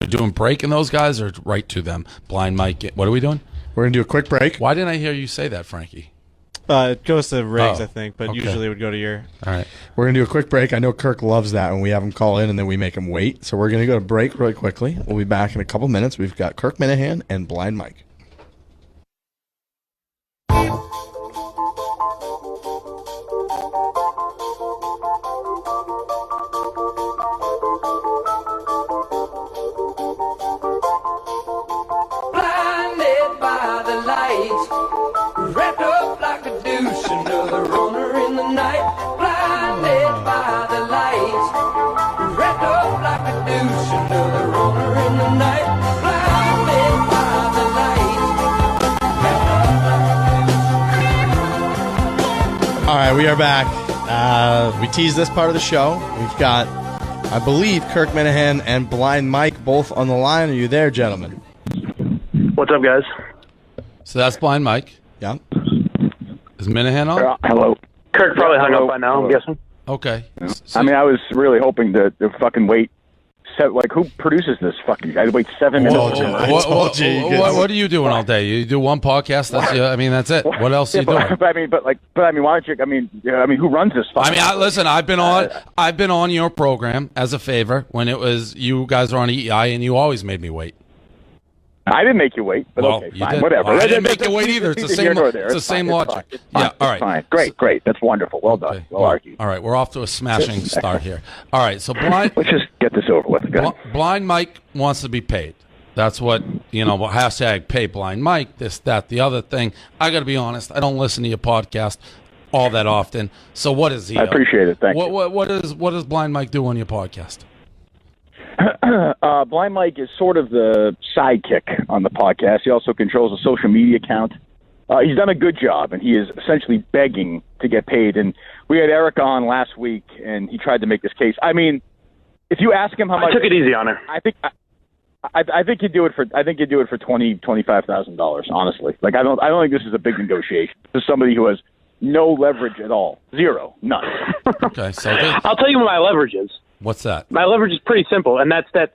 You're doing break in those guys or right to them? Blind Mike. What are we doing? We're going to do a quick break. Why didn't I hear you say that, Frankie? It goes to Riggs, Oh, I think, but okay. usually it would go to your... All right. We're going to do a quick break. I know Kirk loves that when we have him call in and then we make him wait. So we're going to go to break really quickly. We'll be back in a couple minutes. We've got Kirk Minahan and Blind Mike. Blinded by the light, wrapped up like a douche, another runner in the night. Blinded by the light, wrapped up like a douche, another runner in the night. Blinded by the light, wrapped up like a douche. All right, we are back. We teased this part of the show. We've got, I believe, Kirk Minahan and Blind Mike both on the line. Are you there, gentlemen? What's up, guys? So that's Blind Mike. Yeah. Is Minahan on? Hello. Kirk probably hung Hello. up by now, I'm Hello. guessing. Okay. I mean, I was really hoping to fucking wait. Like, who produces this fucking? I'd wait 7 minutes. told you. I told you you could- What are you doing all day? You do one podcast. That's I mean, that's it. What else are you doing? But I mean, why don't you? I mean, who runs this? I mean, listen. I've been on your program as a favor when it was you guys were on EEI, and you always made me wait. I didn't make you wait, but Well, okay, you fine, did. whatever. Well, I didn't make you wait either. It's the Neither same. here nor there. It's the same fine, logic. It's fine. Yeah. All right. It's fine. Great. That's wonderful. Well done. Okay. Well argued. All right. We're off to a smashing start here. All right. So blind. Let's just get this over with. Okay? Blind Mike wants to be paid. That's what, hashtag pay Blind Mike, this, that, the other thing. I got to be honest. I don't listen to your podcast all that often. So what is he? I appreciate it. Thank you. What does Blind Mike do on your podcast? Blind Mike is sort of the sidekick on the podcast. He also controls a social media account. He's done a good job, and he is essentially begging to get paid. And we had Eric on last week, and he tried to make this case. I mean, if you ask him how much, I took it easy on her. I think he'd do it for $25,000. Honestly, like I don't think this is a big negotiation. This is somebody who has no leverage at all, zero, none. Okay, so I'll tell you what my leverage is. what's that? My leverage is pretty simple, and that's that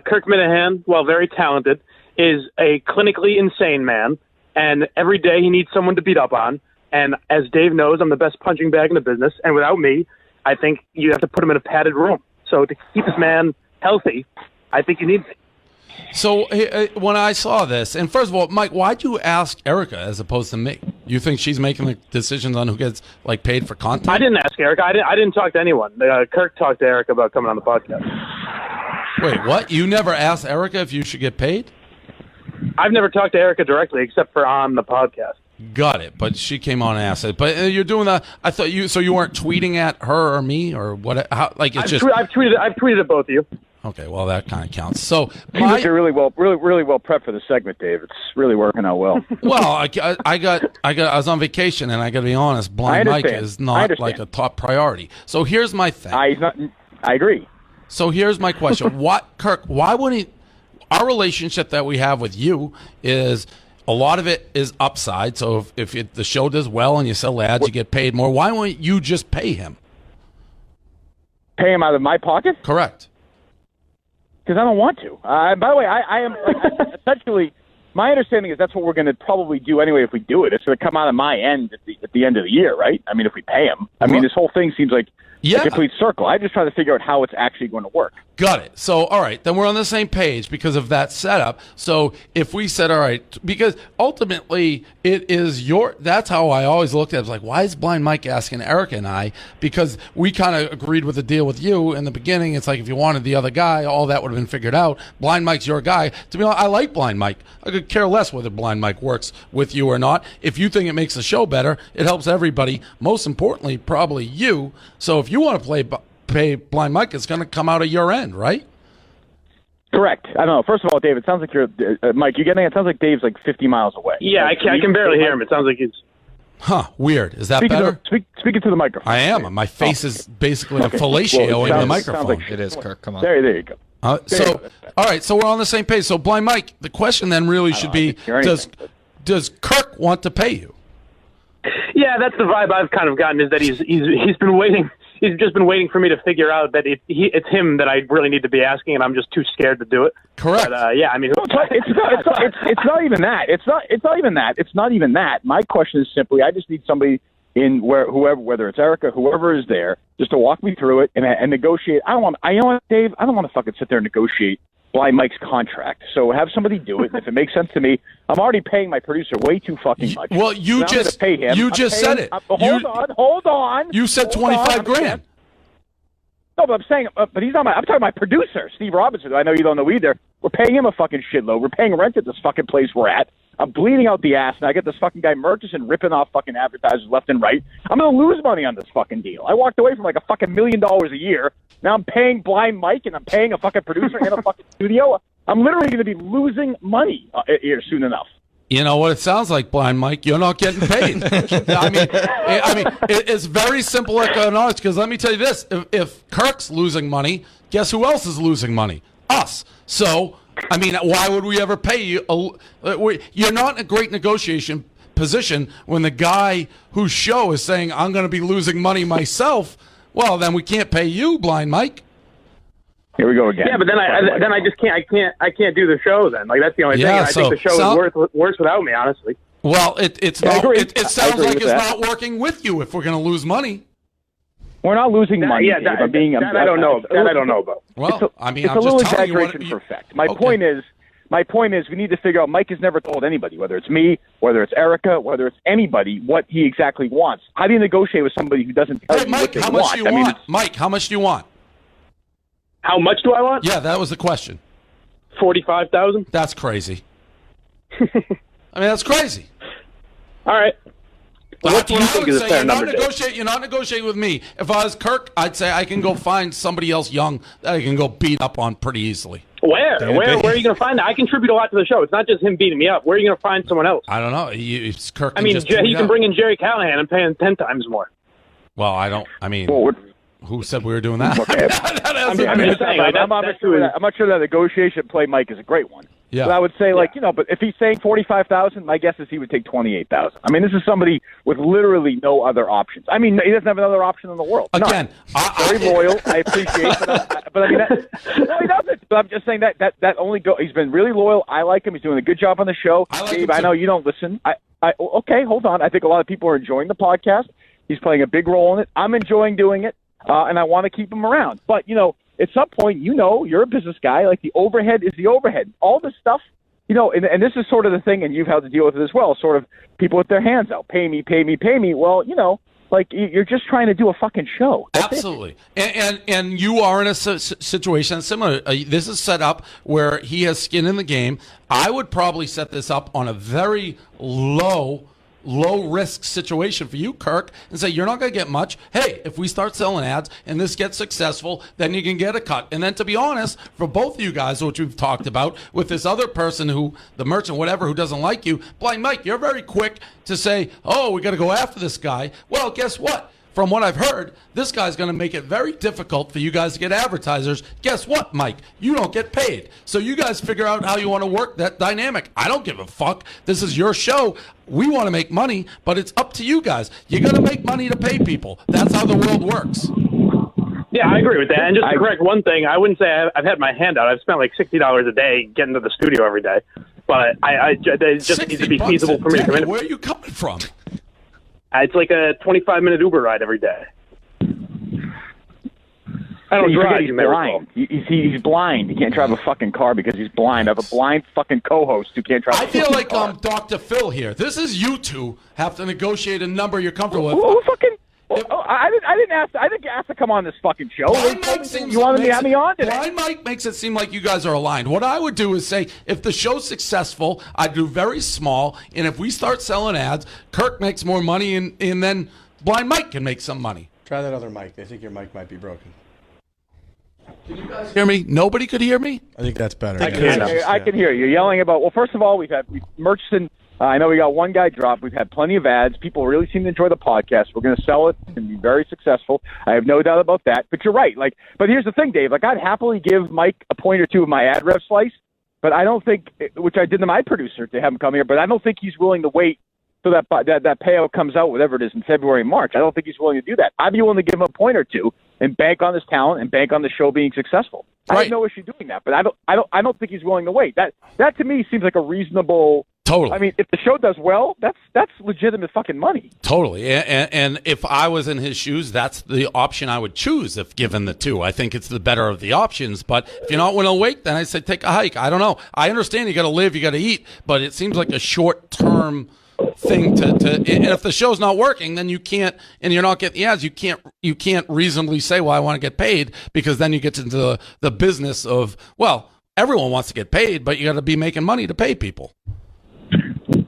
Kirk Minahan, while very talented, is a clinically insane man, and every day he needs someone to beat up on. And as Dave knows, I'm the best punching bag in the business, and without me, I think you have to put him in a padded room. So to keep this man healthy, I think you need me. So when I saw this, and first of all, Mike, why'd you ask Erica as opposed to me? You think she's making the decisions on who gets paid for content? I didn't ask Erica. I didn't talk to anyone. Kirk talked to Erica about coming on the podcast. Wait, what? You never asked Erica if you should get paid? I've never talked to Erica directly except for on the podcast. Got it, but she came on and asked it. But you're doing that. I thought you weren't tweeting at her or me or what? How, like it's I've tweeted at both of you. Okay, well that kind of counts. So You're really well prepped for the segment, Dave. It's really working out well. well, I was on vacation, and I got to be honest, Blind Mike is not like a top priority. So here's my thing. I agree. So here's my question: Kirk? Why wouldn't our relationship that we have with you is a lot of it is upside. So if the show does well and you sell ads, you get paid more. Why wouldn't you just pay him? Pay him out of my pocket? Correct. Because I don't want to. By the way, I am essentially. My understanding is that's what we're going to probably do anyway if we do it. It's going to come out of my end at the end of the year, right? I mean, if we pay him. I mean, this whole thing seems like a complete circle. I'm just trying to figure out how it's actually going to work. Got it. So, all right, then we're on the same page because of that setup. So if we said, all right, because ultimately it is that's how I always looked at it. I was like, why is Blind Mike asking Erica and I? Because we kind of agreed with the deal with you in the beginning. It's like if you wanted the other guy, all that would have been figured out. Blind Mike's your guy. To be honest, I like Blind Mike. I could care less whether Blind Mike works with you or not. If you think it makes the show better, it helps everybody. Most importantly, probably you. So if you want to pay Blind Mike, it's going to come out of your end, right? Correct. I don't know. First of all, Dave, it sounds like you're Mike. You're getting. It sounds like Dave's like 50 miles away. Yeah, I can barely hear him. It sounds like he's. Weird. Is that better? Speaking to the microphone. I am. My face is basically a fellatio in the microphone. It is, Kirk. Come on. There you go. All right. So we're on the same page. So, Blind Mike, the question then really should be: Does Kirk want to pay you? Yeah, that's the vibe I've kind of gotten is that he's been waiting. he's just been waiting for me to figure out that it's him that I really need to be asking, and I'm just too scared to do it. Correct. But, yeah, I mean, It's not even that. It's not even that. My question is simply, I just need somebody in whether it's Erica, whoever is there, just to walk me through it and negotiate. I don't want Dave. I don't want to fucking sit there and negotiate Blind Mike's contract. So have somebody do it. If it makes sense to me, I'm already paying my producer way too fucking much. Well, you just pay him. said it. Hold on. You said 25 grand. No, but I'm saying, but he's not I'm talking my producer, Steve Robinson. I know you don't know either. We're paying him a fucking shitload. We're paying rent at this fucking place we're at. I'm bleeding out the ass, and I get this fucking guy Murchison ripping off fucking advertisers left and right. I'm going to lose money on this fucking deal. I walked away from like a fucking $1 million a year. Now I'm paying Blind Mike, and I'm paying a fucking producer and a fucking studio. I'm literally going to be losing money here soon enough. You know what it sounds like, Blind Mike? You're not getting paid. I mean, it's very simple economics. Because let me tell you this: if Kirk's losing money, guess who else is losing money? Us. So, I mean, why would we ever pay you? You're not in a great negotiation position when the guy whose show is saying, "I'm going to be losing money myself." Well, then we can't pay you, Blind Mike. Here we go again. Yeah, but then I just can't do the show then. Like that's the only thing. I think the show is worse without me, honestly. Well, it's not. It sounds like it's not working with you if we're going to lose money. We're not losing money. Yeah, I don't know. That I don't know about. Well, I'm just a little exaggeration for effect. My point is, we need to figure out. Mike has never told anybody, whether it's me, whether it's Erica, whether it's anybody, what he exactly wants. How do you negotiate with somebody who doesn't tell you what they want? Mike, how much do you want? Mike, how much do you want? How much do I want? Yeah, that was the question. 45,000. That's crazy. I mean, that's crazy. All right. Well, what do you think is a fair number? You're not negotiating with me. If I was Kirk, I'd say I can go find somebody else young that I can go beat up on pretty easily. Where are you going to find that? I contribute a lot to the show. It's not just him beating me up. Where are you going to find someone else? I don't know. It's Kirk. I mean, he can bring in Jerry Callahan and pay him 10 times more. Well, I don't. I mean, who said we were doing that? I'm just saying. I'm not sure that negotiation play, Mike, is a great one. Yeah. But I would say, but if he's saying 45,000, my guess is he would take 28,000. I mean, this is somebody with literally no other options. I mean, he doesn't have another option in the world. Again, very loyal. I appreciate it. But I mean, no, he doesn't. But I'm just saying that only he's been really loyal. I like him. He's doing a good job on the show. Dave, I know you don't listen. Okay, hold on. I think a lot of people are enjoying the podcast. He's playing a big role in it. I'm enjoying doing it, and I want to keep him around. But, at some point, you're a business guy. Like, the overhead is the overhead. All this stuff, and this is sort of the thing, and you've had to deal with it as well, sort of people with their hands out. Pay me, pay me, pay me. Well, like, you're just trying to do a fucking show. That's absolutely. And you are in a situation that's similar. This is set up where he has skin in the game. I would probably set this up on a very low risk situation for you, Kirk, and say you're not going to get much. Hey, if we start selling ads and this gets successful, then you can get a cut. And then, to be honest, for both of you guys, which we've talked about with this other person the merchant, whatever, who doesn't like you, Blind Mike, you're very quick to say, oh, we got to go after this guy. Well, guess what? From what I've heard, this guy's going to make it very difficult for you guys to get advertisers. Guess what, Mike? You don't get paid. So you guys figure out how you want to work that dynamic. I don't give a fuck. This is your show. We want to make money, but it's up to you guys. You got to make money to pay people. That's how the world works. Yeah, I agree with that. And just to correct one thing, I wouldn't say I've had my hand out. I've spent like $60 a day getting to the studio every day. But it just needs to be feasible for me to come in. Where are you coming from? It's like a 25-minute Uber ride every day. I don't drive. He's blind. He's blind. He can't drive a fucking car because he's blind. I have a blind fucking co-host who can't drive a fucking car. I feel like Dr. Phil here. This is you two have to negotiate a number you're comfortable with. Who fucking... I didn't ask to come on this fucking show. You wanted to have me on today. Blind Mike makes it seem like you guys are aligned. What I would do is say, if the show's successful, I'd do very small, and if we start selling ads, Kirk makes more money, and then Blind Mike can make some money. Try that other mic. I think your mic might be broken. Can you guys hear me? Nobody could hear me? I think that's better. I can hear you. You're yelling about... Well, first of all, we've Murchison... I know we got one guy drop. We've had plenty of ads. People really seem to enjoy the podcast. We're going to sell it and be very successful. I have no doubt about that. But you're right. But here's the thing, Dave. I'd happily give Mike a point or two of my ad rev slice, but I don't think, which I did to my producer to have him come here, but I don't think he's willing to wait so that payout comes out, whatever it is, in February, March. I don't think he's willing to do that. I'd be willing to give him a point or two and bank on his talent and bank on the show being successful. I Right. have no issue doing that, but I don't think he's willing to wait. That to me seems like a reasonable. Totally. I mean, if the show does well, that's legitimate fucking money. Totally. And if I was in his shoes, that's the option I would choose if given the two. I think it's the better of the options. But if you're not willing to wait, then I say take a hike. I don't know. I understand you got to live, you got to eat, but it seems like a short-term thing to and if the show's not working, then you can't, and you're not getting the ads, you can't reasonably say, well, I want to get paid, because then you get into the business of, well, everyone wants to get paid, but you got to be making money to pay people.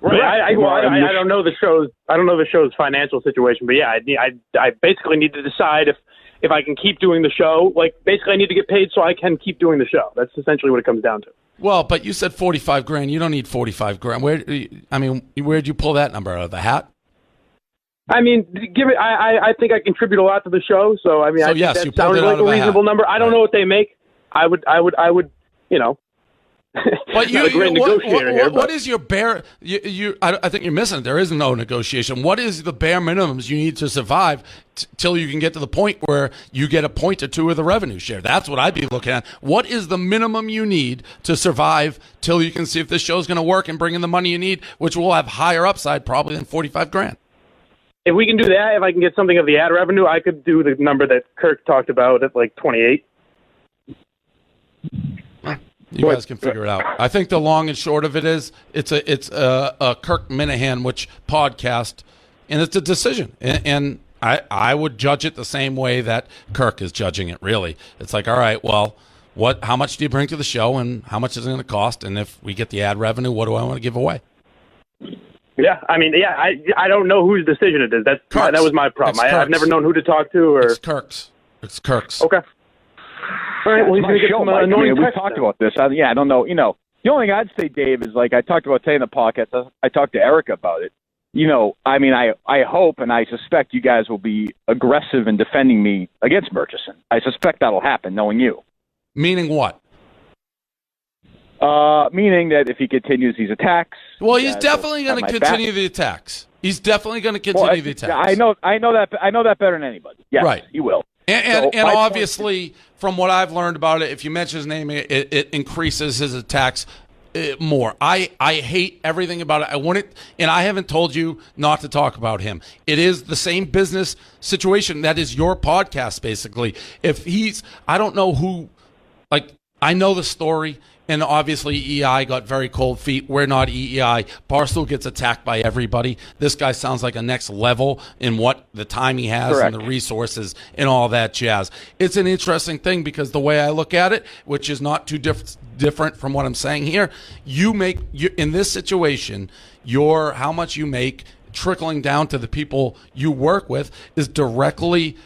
Right. I don't know the show's. I don't know the show's financial situation, but yeah, I basically need to decide if I can keep doing the show. Like, basically, I need to get paid so I can keep doing the show. That's essentially what it comes down to. Well, but you said 45 grand. You don't need 45 grand. Where'd you pull that number out of the hat? I mean, I think I contribute a lot to the show, so I mean, So I think yes, that you pulled sounds it out like of a a hat. reasonable number. I don't know what they make. I would, you know. But not a great negotiator here. What is your bare? I think you're missing it. There is no negotiation. What is the bare minimums you need to survive till you can get to the point where you get a point or two of the revenue share? That's what I'd be looking at. What is the minimum you need to survive till you can see if this show's going to work and bring in the money you need, which will have higher upside probably than 45 grand. If we can do that, if I can get something of the ad revenue, I could do the number that Kirk talked about at like 28. You guys can figure it out. I think the long and short of it is it's a Kirk Minahan podcast, and it's a decision. And I would judge it the same way that Kirk is judging it. Really, it's like, all right, well, how much do you bring to the show, and how much is it going to cost? And if we get the ad revenue, what do I want to give away? Yeah, I mean, yeah, I don't know whose decision it is. That was my problem. I've never known who to talk to. Or It's Kirk's. Okay. All right, well, he's my going to get show, some Mike. annoying we text talked then. about this. I don't know. You know, the only thing I'd say, Dave, is like I talked about today in the podcast. I talked to Erica about it. You know, I mean, I hope and I suspect you guys will be aggressive in defending me against Murchison. I suspect that'll happen, knowing you. Meaning what? Meaning that if he continues these attacks, Well, he's definitely going to continue the attacks. He's definitely going to continue the attacks. I know that better than anybody. Yes, Right. he will. And So my obviously, from what I've learned about it, if you mention his name, it increases his attacks more. I hate everything about it. I wouldn't, and I haven't told you not to talk about him. It is the same business situation. That is your podcast, basically. I don't know who, like, I know the story. And obviously, EI got very cold feet. We're not EEI. Barstool gets attacked by everybody. This guy sounds like a next level in what the time he has Correct. and the resources and all that jazz. It's an interesting thing because the way I look at it, which is not too different from what I'm saying here, in this situation, how much you make trickling down to the people you work with is directly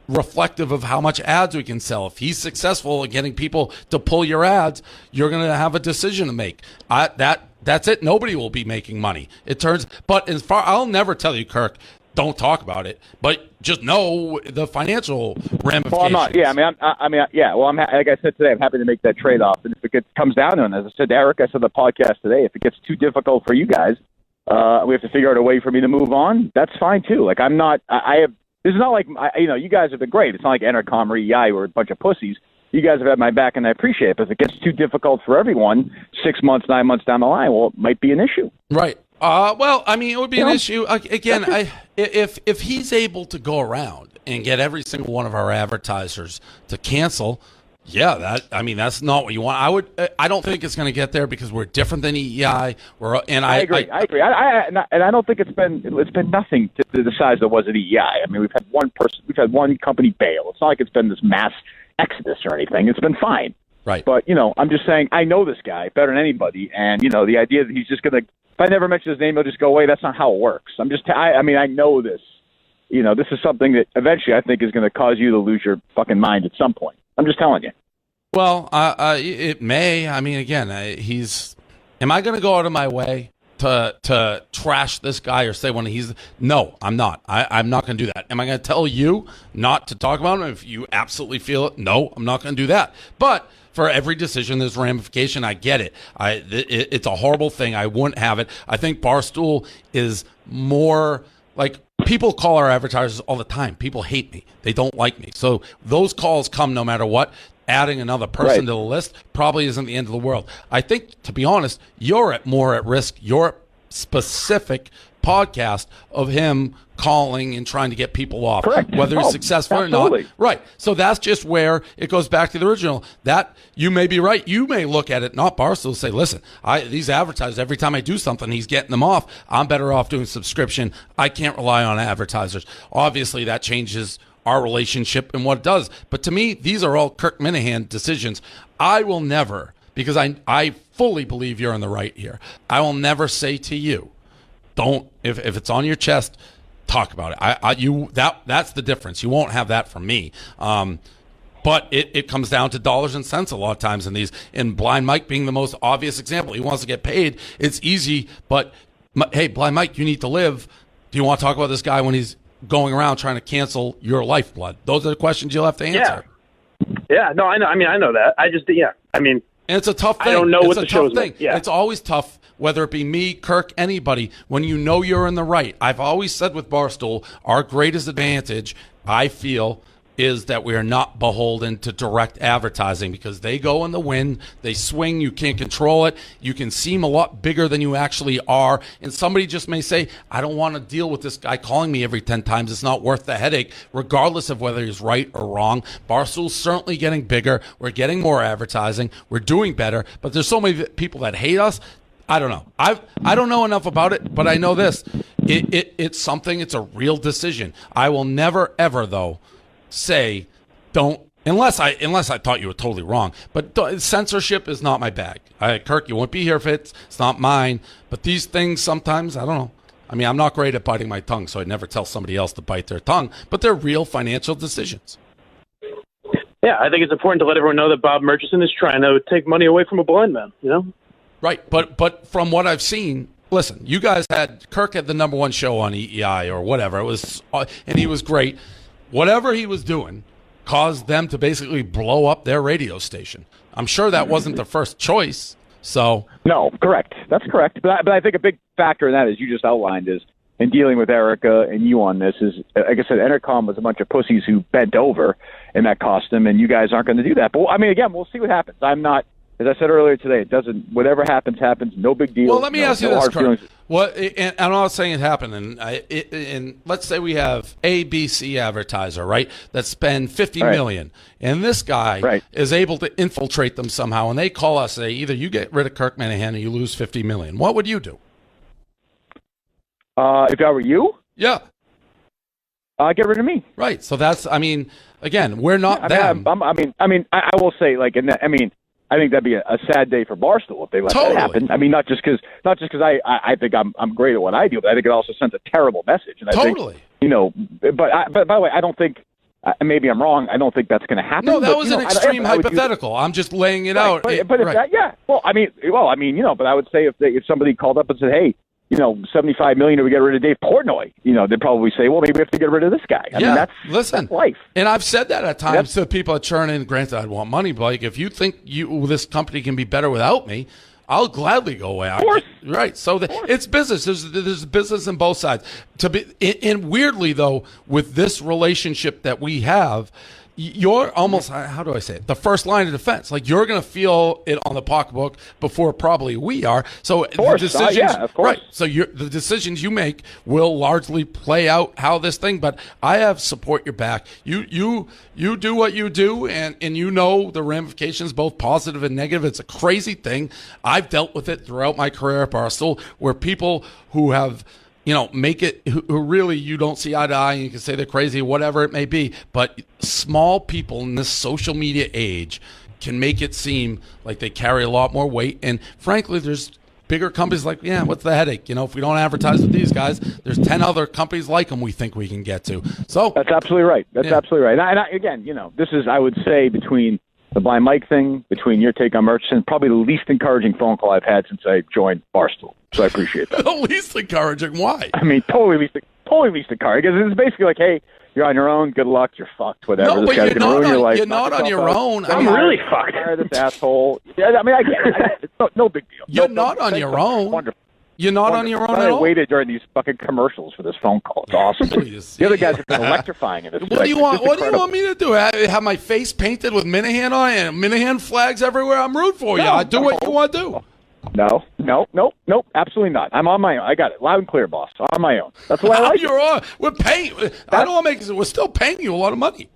reflective of how much ads we can sell. If he's successful at getting people to pull your ads, you're going to have a decision to make. That's it. Nobody will be making money. But I'll never tell you, Kirk, don't talk about it, but just know the financial ramifications. Well, I'm not. Yeah, Well, like I said today, I'm happy to make that trade off. And if it comes down to it, as I said to Eric, I said on the podcast today, if it gets too difficult for you guys, we have to figure out a way for me to move on. That's fine too. Like I'm not. This is not like, you guys have been great. It's not like Entercom or EI were a bunch of pussies. You guys have had my back, and I appreciate it. But if it gets too difficult for everyone 6 months, 9 months down the line, well, it might be an issue. Right. Well, I mean, it would be an issue. Again, if he's able to go around and get every single one of our advertisers to cancel, yeah, that's not what you want. I don't think it's going to get there because we're different than EEI. I agree. And I don't think it's been nothing to the size that it was at EEI. I mean, we've had one company bail. It's not like it's been this mass exodus or anything. It's been fine. Right. But I'm just saying I know this guy better than anybody, and the idea that he's just going to, if I never mention his name, he'll just go away. That's not how it works. I know this. This is something that eventually I think is going to cause you to lose your fucking mind at some point. I'm just telling you. Well, it may. I mean, again, am I going to go out of my way to trash this guy or say when he's no, I'm not. I'm not going to do that. Am I going to tell you not to talk about him if you absolutely feel it? No, I'm not going to do that. But for every decision, there's ramification. I get it. It's a horrible thing. I wouldn't have it. I think Barstool is more like people call our advertisers all the time. People hate me. They don't like me. So those calls come no matter what. Adding another person to the list probably isn't the end of the world. I think, to be honest, you're more at risk. Your specific podcast of him calling and trying to get people off, Correct. whether he's successful absolutely. or not. Right. So that's just where it goes back to the original. That you may be right. You may look at it, not Barstool, say, listen, these advertisers, every time I do something, he's getting them off. I'm better off doing subscription. I can't rely on advertisers. Obviously, that changes our relationship and what it does. But to me, these are all Kirk Minahan decisions. I will never, because I fully believe you're in the right here, I will never say to you, don't, if it's on your chest, talk about it. That's the difference. You won't have that from me. But it comes down to dollars and cents a lot of times in these. And Blind Mike being the most obvious example. He wants to get paid. It's easy, but hey, Blind Mike, you need to live. Do you want to talk about this guy when he's going around trying to cancel your lifeblood? Those are the questions you'll have to answer. Yeah, no, I know. I mean, I know that. And it's a tough thing. I don't know it's what a the tough show's thing. like. Yeah. It's always tough, whether it be me, Kirk, anybody, when you know you're in the right. I've always said with Barstool, our greatest advantage, I feel, is that we are not beholden to direct advertising because they go in the wind, they swing, you can't control it, you can seem a lot bigger than you actually are, and somebody just may say, I don't want to deal with this guy calling me every 10 times, it's not worth the headache, regardless of whether he's right or wrong. Barstool's certainly getting bigger, we're getting more advertising, we're doing better, but there's so many people that hate us. I don't know. I don't know enough about it, but I know this. It's something, it's a real decision. I will never, ever, though, say don't unless I thought you were totally wrong, but censorship is not my bag. Kirk, you won't be here if it's not mine, but these things sometimes, I don't know, I mean, I'm not great at biting my tongue, so I'd never tell somebody else to bite their tongue, but they're real financial decisions. Yeah, I think it's important to let everyone know that Bob Murchison is trying to take money away from a blind man, you know? Right, but from what I've seen, listen, you guys had Kirk had the #1 show on EEI or whatever, it was, and he was great. Whatever he was doing caused them to basically blow up their radio station. I'm sure that wasn't the first choice. So No, correct. That's correct. But I think a big factor in that, as you just outlined, is in dealing with Erica and you on this is, like I said, Entercom was a bunch of pussies who bent over, and that cost them, and you guys aren't going to do that. But, I mean, again, we'll see what happens. I'm not, as I said earlier today, it doesn't, whatever happens, no big deal. Well, let me ask you this, hard Kirk. feelings. What, and I'm not saying it happened, and let's say we have ABC advertiser, right, that spend $50 million, and this guy is able to infiltrate them somehow, and they call us and say, either you get rid of Kirk Minahan or you lose $50 million. What would you do? If I were you? Yeah. Get rid of me. Right. So that's, I mean, again, we're not them. I will say, like, I think that'd be a sad day for Barstool if they let that happen. I mean, not just because I think I'm great at what I do, but I think it also sends a terrible message. And I think, but by the way, I don't think. Maybe I'm wrong. I don't think that's going to happen. No, that was an extreme hypothetical. I'm just laying it out. But if that, yeah. Well, I mean, but I would say if somebody called up and said, hey, $75 million, we get rid of Dave Portnoy, they'd probably say, well, maybe we have to get rid of this guy. I mean, that's life. And I've said that at times to people that churn in. Granted, I'd want money, but like, if you think this company can be better without me, I'll gladly go away. Of course. Right. So it's business. There's business on both sides. And weirdly, though, with this relationship that we have, you're almost, how do I say it, the first line of defense. Like, you're going to feel it on the pocketbook before probably we are. So the decisions, of course. Right. So the decisions you make will largely play out how this thing. But I have support your back. You do what you do, and the ramifications, both positive and negative. It's a crazy thing. I've dealt with it throughout my career at Barstool, where people who have make it, who really you don't see eye to eye, and you can say they're crazy, whatever it may be, but small people in this social media age can make it seem like they carry a lot more weight. And frankly, there's bigger companies like, what's the headache? If we don't advertise with these guys, there's 10 other companies like them we think we can get to. So that's absolutely right. That's absolutely right. And again, this is, I would say, between the Blind Mike thing, between your take on Murchison, probably the least encouraging phone call I've had since I joined Barstool. So I appreciate that. The least encouraging. Why? I mean, totally least encouraging, because it's basically like, hey, you're on your own. Good luck. You're fucked. Whatever. No, this but guy's you're gonna ruin your life. you're not on your own. I'm really fucked. Fire this asshole. Yeah, I mean, I get it. It's no big deal. You're not on your own. Wonderful. You're not on your own I at all. waited during these fucking commercials for this phone call. It's awesome. The other guys have been electrifying in this. What do you want? What do you want me to do? Have my face painted with Minahan on it and Minahan flags everywhere? I'm rooting for you. I do what you want to do. No, absolutely not. I'm on my own. I got it loud and clear, boss. I'm on my own. That's why I like it. You're on. We're paying. I don't want to make. We're still paying you a lot of money.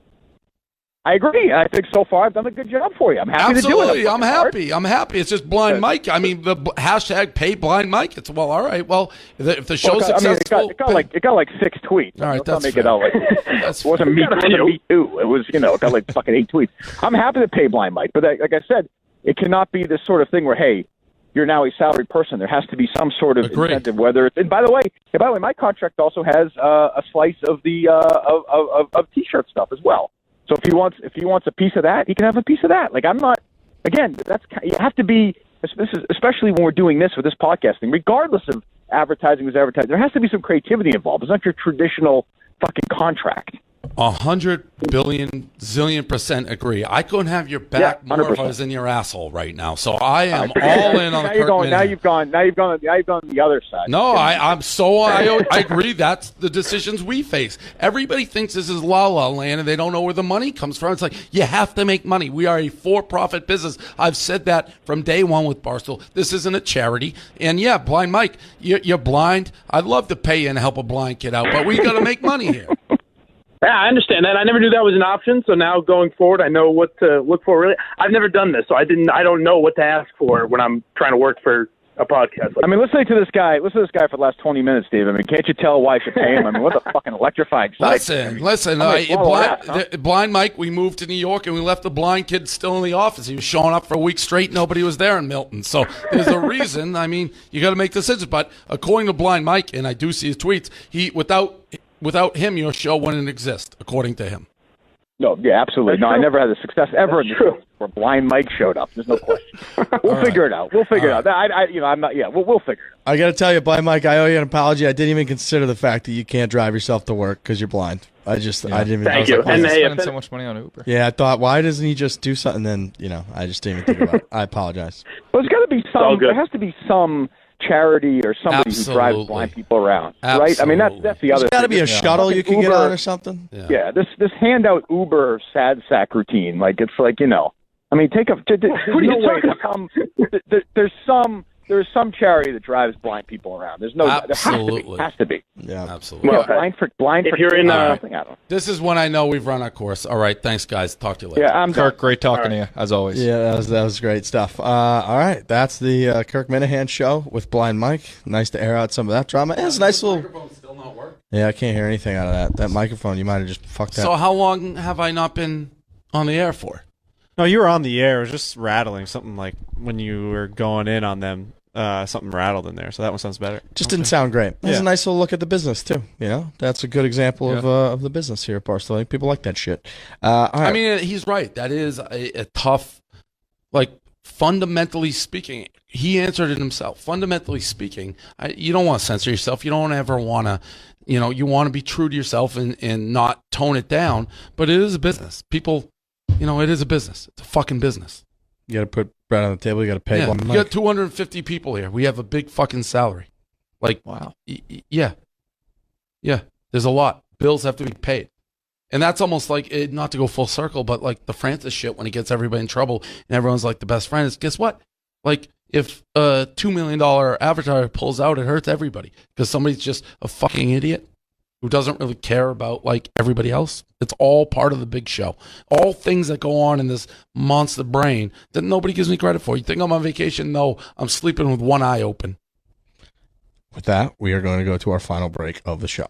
I agree. I think so far I've done a good job for you. I'm happy to do it. Absolutely, I'm happy. I'm happy. It's just Blind Mike. I mean, the hashtag pay Blind Mike. It's well, all right. Well, if the show's successful, it got like 6 tweets. All right, Let's not that's make fair. it out like That's it wasn't me. It wasn't me too. It was it got like fucking 8 tweets. I'm happy to pay Blind Mike, but like I said, it cannot be this sort of thing where hey, you're now a salaried person. There has to be some sort of incentive. Whether it's, and by the way, my contract also has a slice of the of t-shirt stuff as well. So if he wants a piece of that, he can have a piece of that. Like I'm not. Again, you have to be. Especially when we're doing this with this podcasting, regardless of advertising is advertising, there has to be some creativity involved. It's not your traditional fucking contract. 100 billion zillion % agree. I couldn't have your back more if I was in your asshole right now. So I am all in on the Kirk Minahan. Now you've gone the other side. No, I agree. That's the decisions we face. Everybody thinks this is La La Land and they don't know where the money comes from. It's like, you have to make money. We are a for-profit business. I've said that from day one with Barstool. This isn't a charity. And yeah, Blind Mike, you're blind. I'd love to pay you and help a blind kid out, but we got to make money here. Yeah, I understand that. I never knew that was an option. So now going forward, I know what to look for. Really, I've never done this, so I don't know what to ask for when I'm trying to work for a podcast. I mean, listening to this guy for the last 20 minutes, Dave. I mean, can't you tell why I should pay him? I mean, what a fucking electrifying sight. Listen. Blind Mike, we moved to New York and we left the blind kid still in the office. He was showing up for a week straight. Nobody was there in Milton. So there's a reason. I mean, you got to make decisions. But according to Blind Mike, and I do see his tweets, without him, your show wouldn't exist, according to him. No, yeah, absolutely. I never had the success ever in the show where Blind Mike showed up. There's no question. We'll figure it out. We'll figure it out. I'm not. Yeah, we'll figure it out. I got to tell you, Blind Mike, I owe you an apology. I didn't even consider the fact that you can't drive yourself to work because you're blind. I didn't even. Thank you. Why is he And spending so much money on Uber? Yeah, I thought, why doesn't he just do something? Then I just didn't even think about it. I apologize. Well, there's got to be some. There has to be some charity or somebody who drives blind people around, right? I mean, that's the other. There's got to be a shuttle you can get Uber, on or something. Yeah, this handout Uber sad sack routine, like it's like I mean, there's some charity that drives blind people around. There's no. Absolutely. There has to be. Yeah, absolutely. Well, blind. If you're in something, I don't know. This is when I know we've run our course. All right, thanks, guys. Talk to you later. Yeah, I'm Kirk, great talking to you, as always. Yeah, that was great stuff. All right, that's the Kirk Minahan show with Blind Mike. Nice to air out some of that drama. It's a nice little. Microphone's still not working. Yeah, I can't hear anything out of that. That microphone, you might have just fucked that. So how long have I not been on the air for? No, you were on the air. It was just rattling. Something like when you were going in on them, something rattled in there. So that one sounds better. Just didn't sound great. That's Yeah. a nice little look at the business too. That's a good example of the business here at Barstool. People like that shit. All right. I mean, he's right. That is a tough, fundamentally speaking, he answered it himself. Fundamentally speaking, you don't want to censor yourself. You don't ever want to, you want to be true to yourself and not tone it down. But it is a business. People, it is a business. It's a fucking business. you got to put bread on the table. You got to pay. Yeah, Blind you Mike. got 250 people here. We have a big fucking salary. Wow. Yeah. There's a lot. Bills have to be paid. And that's almost like, not to go full circle, but like the Francis shit when he gets everybody in trouble and everyone's like the best friend is, guess what? Like if a $2 million advertiser pulls out, it hurts everybody because somebody's just a fucking idiot who doesn't really care about like everybody else. It's all part of the big show. All things that go on in this monster brain that nobody gives me credit for. You think I'm on vacation? No, I'm sleeping with one eye open. With that, we are going to go to our final break of the show.